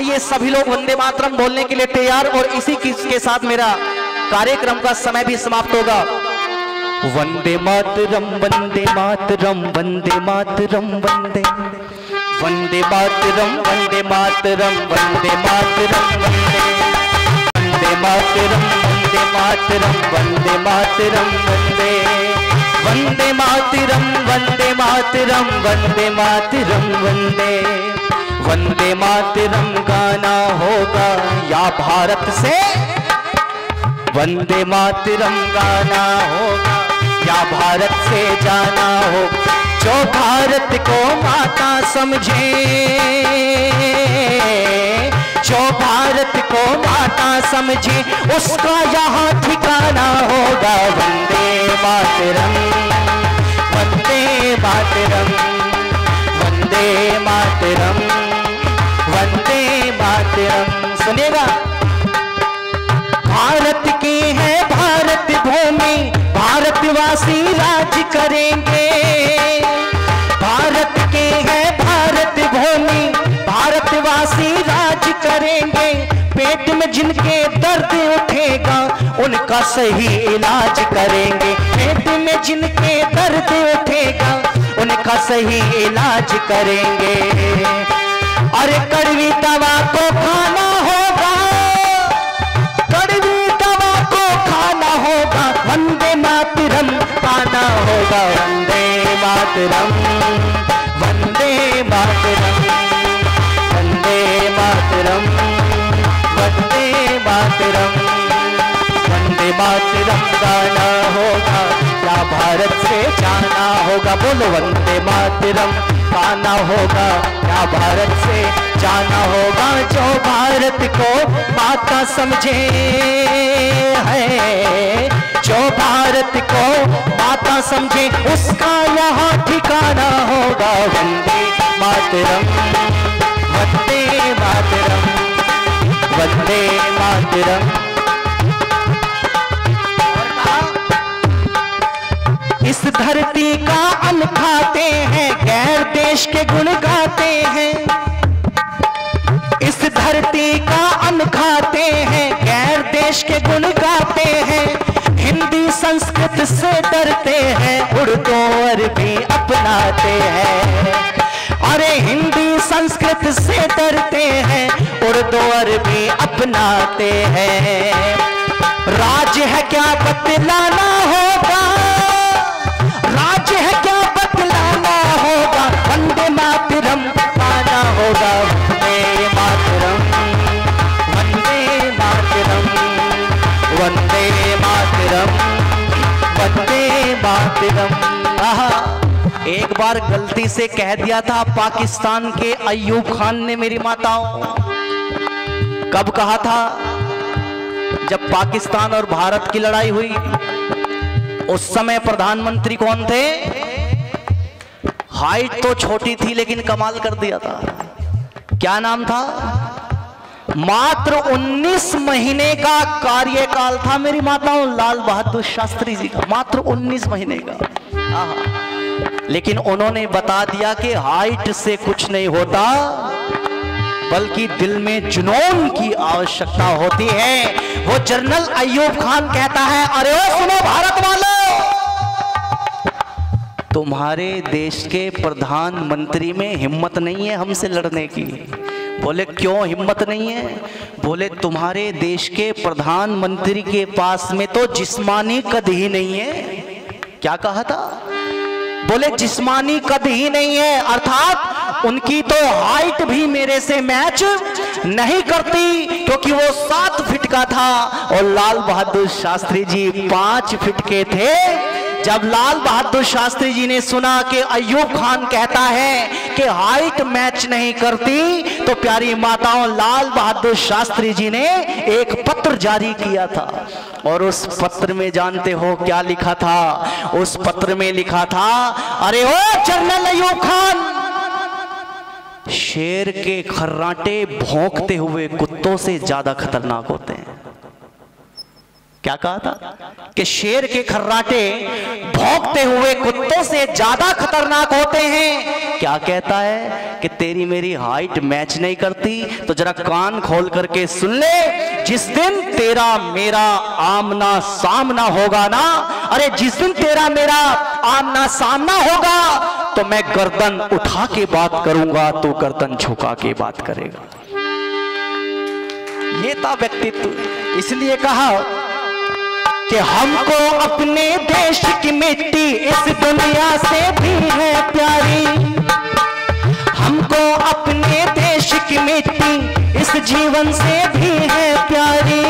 आइए सभी लोग वंदे मातरम बोलने के लिए तैयार, और इसी के साथ मेरा कार्यक्रम का समय भी समाप्त होगा। वंदे मातरम वंदे मातरम वंदे मातरम वंदे वंदे मातरम वंदे मातरम वंदे मातरम वंदे मातरम वंदे मातरम वंदे मातरम वंदे वंदे मातरम वंदे मातरम वंदे मातरम वंदे वंदे मातरम गाना होगा या भारत से, वंदे मातरम गाना होगा या भारत से जाना हो। जो भारत को माता समझे, जो भारत को माता समझे, उसका यहाँ ठिकाना होगा। वंदे मातरम वंदे मातरम वंदे मातरम वंदे मातरम। सुनिएगा, भारत की है भारत भूमि, भारतवासी राज करेंगे। भारत की है भारत भूमि, भारतवासी राज करेंगे। पेट में जिनके दर्द उठेगा, उनका सही इलाज करेंगे। पेट में जिनके दर्द उठेगा, उनका सही इलाज करेंगे। अरे कड़वी दवा को खाना होगा, कड़वी दवा को खाना होगा। वंदे मातरम पाना होगा। वंदे मातरम वंदे मातरम वंदे मातरम वंदे मातरम वंदे मातरम गाना होगा या भारत से जाना होगा। बोलो वंदे मातरम गाना होगा या भारत से जाना होगा। जो भारत को माता समझे है, जो भारत को माता समझे, उसका यहाँ ठिकाना होगा। वंदे मातरम वंदे मातरम वंदे मातरम। इस धरती का अन्न खाते हैं, गैर देश के गुण गाते हैं। इस धरती का अन्न खाते हैं, गैर देश के गुण गाते हैं। हिंदी संस्कृत से डरते हैं, उर्दू अरबी अपनाते हैं। अरे हिंदी संस्कृत से डरते हैं, उर्दू अरबी अपनाते हैं। राज है क्या बतलाना होगा, राज है क्या बतलाना होगा। वंदे मातरम गाना होगा। वंदे मातरम वंदे मातरम वंदे मातरम वंदे मातरम। एक बार गलती से कह दिया था पाकिस्तान के अय्यूब खान ने मेरी माताओं। कब कहा था? जब पाकिस्तान और भारत की लड़ाई हुई, उस समय प्रधानमंत्री कौन थे? हाइट तो छोटी थी लेकिन कमाल कर दिया था। क्या नाम था? मात्र 19 महीने का कार्यकाल था मेरी माताओं लाल बहादुर शास्त्री जी का, मात्र 19 महीने का। लेकिन उन्होंने बता दिया कि हाइट से कुछ नहीं होता, बल्कि दिल में जुनून की आवश्यकता होती है। वो जनरल अय्यूब खान कहता है, अरे ओ सुनो भारत वालों, तुम्हारे देश के प्रधानमंत्री में हिम्मत नहीं है हमसे लड़ने की। बोले क्यों हिम्मत नहीं है? बोले तुम्हारे देश के प्रधानमंत्री के पास में तो जिस्मानी कद ही नहीं है। क्या कहा था? बोले जिस्मानी कद ही नहीं है, अर्थात उनकी तो हाइट भी मेरे से मैच नहीं करती, क्योंकि वो 7 फीट का था और लाल बहादुर शास्त्री जी 5 फीट के थे। जब लाल बहादुर शास्त्री जी ने सुना कि अय्यूब खान कहता है कि हाइट मैच नहीं करती, तो प्यारी माताओं लाल बहादुर शास्त्री जी ने एक पत्र जारी किया था। और उस पत्र में जानते हो क्या लिखा था? उस पत्र में लिखा था, अरे ओ जनरल अय्यूब खान, शेर के खर्राटे भौंकते हुए कुत्तों से ज्यादा खतरनाक होते हैं। क्या कहा था? कि शेर के खर्राटे भौंकते हुए कुत्तों से ज्यादा खतरनाक होते हैं। क्या कहता है कि तेरी मेरी हाइट मैच नहीं करती। तो जरा कान खोल करके सुन ले, जिस दिन तेरा मेरा आमना सामना होगा ना, अरे जिस दिन तेरा मेरा आमना सामना होगा तो मैं गर्दन उठा के बात करूंगा, तो गर्दन झुका के बात करेगा। ये था व्यक्तित्व। इसलिए कहा कि हमको अपने देश की मिट्टी इस दुनिया से भी है प्यारी, हमको अपने देश की मिट्टी इस जीवन से भी है प्यारी।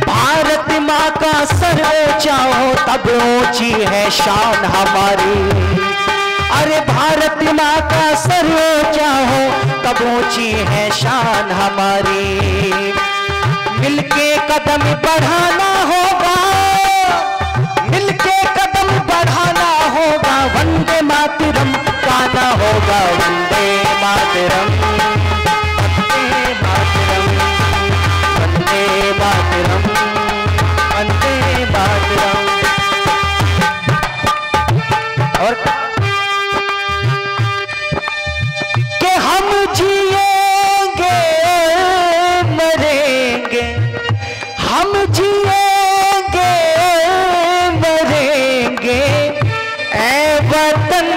भारत माँ का सर ऊंचा हो तब ऊंची है शान हमारी, अरे भारत माँ का सर ऊंचा हो तब ऊंची है शान हमारी। मिलके कदम बढ़ाना होगा, मिलके कदम बढ़ाना होगा, वंदे मातरम गाना होगा, वंदे मातरम, वंदे मातरम, वंदे मातरम, वंदे मातरम। और कि हम जिएंगे मरेंगे, हम जिएंगे मरेंगे, ऐ वतन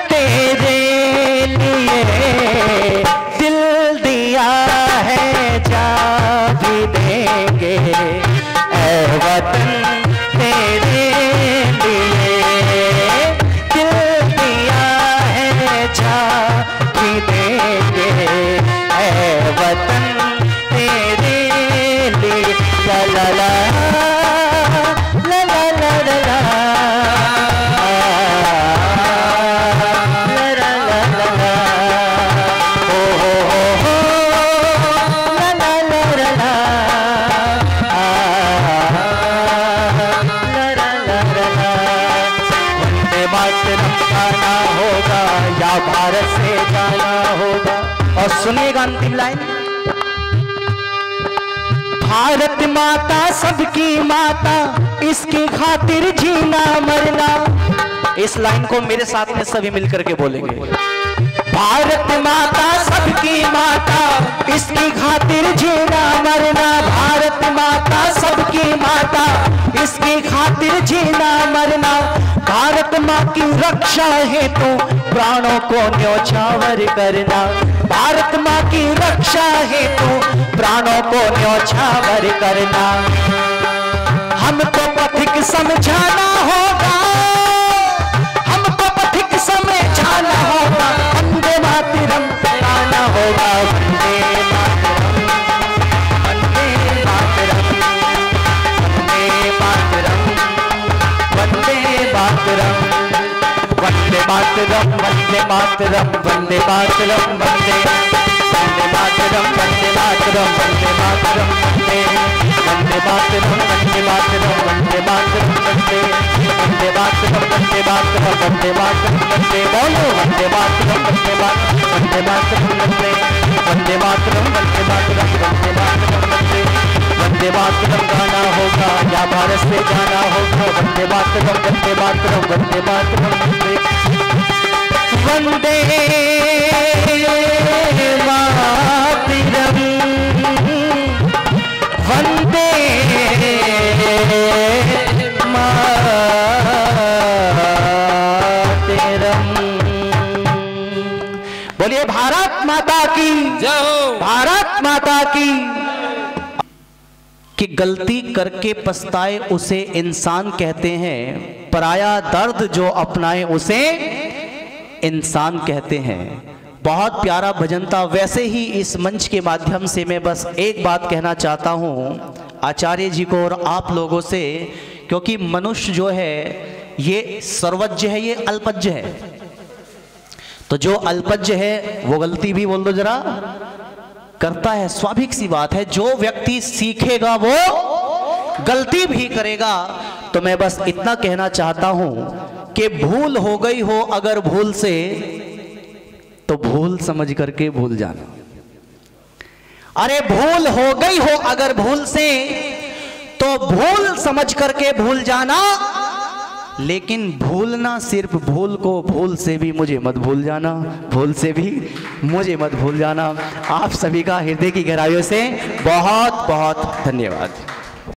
तेरे लिए दिल दिया है जा भी देंगे, ऐ वतन तेरे लिए दिल दिया है जा भी देंगे, ऐ वतन तेरे लिए। ला ला ला ला ला ला ला ला ला ला ला, हो ला ला ला ला ला, ला ला ला ला। वंदे मातरम गाना होगा या भारत से जाना होगा। और सुनिएगा अंतिम लाइन, भारत माता सबकी माता, इसकी खातिर जीना मरना। इस लाइन को मेरे साथ में सभी मिलकर के बोलेंगे। भारत माता सबकी माता, इसकी खातिर जीना मरना। भारत माता सबकी माता, इसकी खातिर जीना मरना। भारत माँ की रक्षा हेतु प्राणों को न्योछावर करना। भारत माँ की रक्षा हेतु प्राणों को न्योछावर करना। हमको पथिक समझाना होगा, हमको पथिक समझाना होगा, वंदे मातरम गाना होगा, वंदे मातरम, वंदे मातरम, वंदे मातरम, वंदे मातरम, वंदे मातरम, वंदे मातरम, वंदे मातरम, वंदे वंदे मातरम, वंदे मातरम, वंदे मातरम, वंदे वंदे मातरम, वंदे मातरम, वंदे मातरम, वंदे वंदे मातरम, वंदे मातरम, वंदे मातरम, वंदे बोलो वंदे मातरम, वंदे मातरम, वंदे मातरम, वंदे वंदे मातरम, वंदे मातरम, वंदे मातरम, वंदे वंदे मातरम गाना होगा या भारत से जाना होगा। वंदे मातरम, वंदे मातरम, वंदे मातरम, वंदे वंदे मातरम, वंदे मातरम। बोलिए भारत माता की जय हो, भारत माता की। कि गलती करके पछताए उसे इंसान कहते हैं, पराया दर्द जो अपनाए उसे इंसान कहते हैं। बहुत प्यारा भजन था। वैसे ही इस मंच के माध्यम से मैं बस एक बात कहना चाहता हूँ आचार्य जी को और आप लोगों से, क्योंकि मनुष्य जो है ये सर्वज्ञ है, ये अल्पज्ञ है। तो जो अल्पज्ञ है वो गलती भी बोल दो जरा करता है, स्वाभाविक सी बात है। जो व्यक्ति सीखेगा वो गलती भी करेगा। तो मैं बस इतना कहना चाहता हूं कि भूल हो गई हो अगर भूल से, तो भूल समझ करके भूल जाना। अरे भूल हो गई हो अगर भूल से, तो भूल समझ करके भूल जाना। लेकिन भूलना सिर्फ भूल को, भूल से भी मुझे मत भूल जाना, भूल से भी मुझे मत भूल जाना। आप सभी का हृदय की गहराइयों से बहुत बहुत धन्यवाद।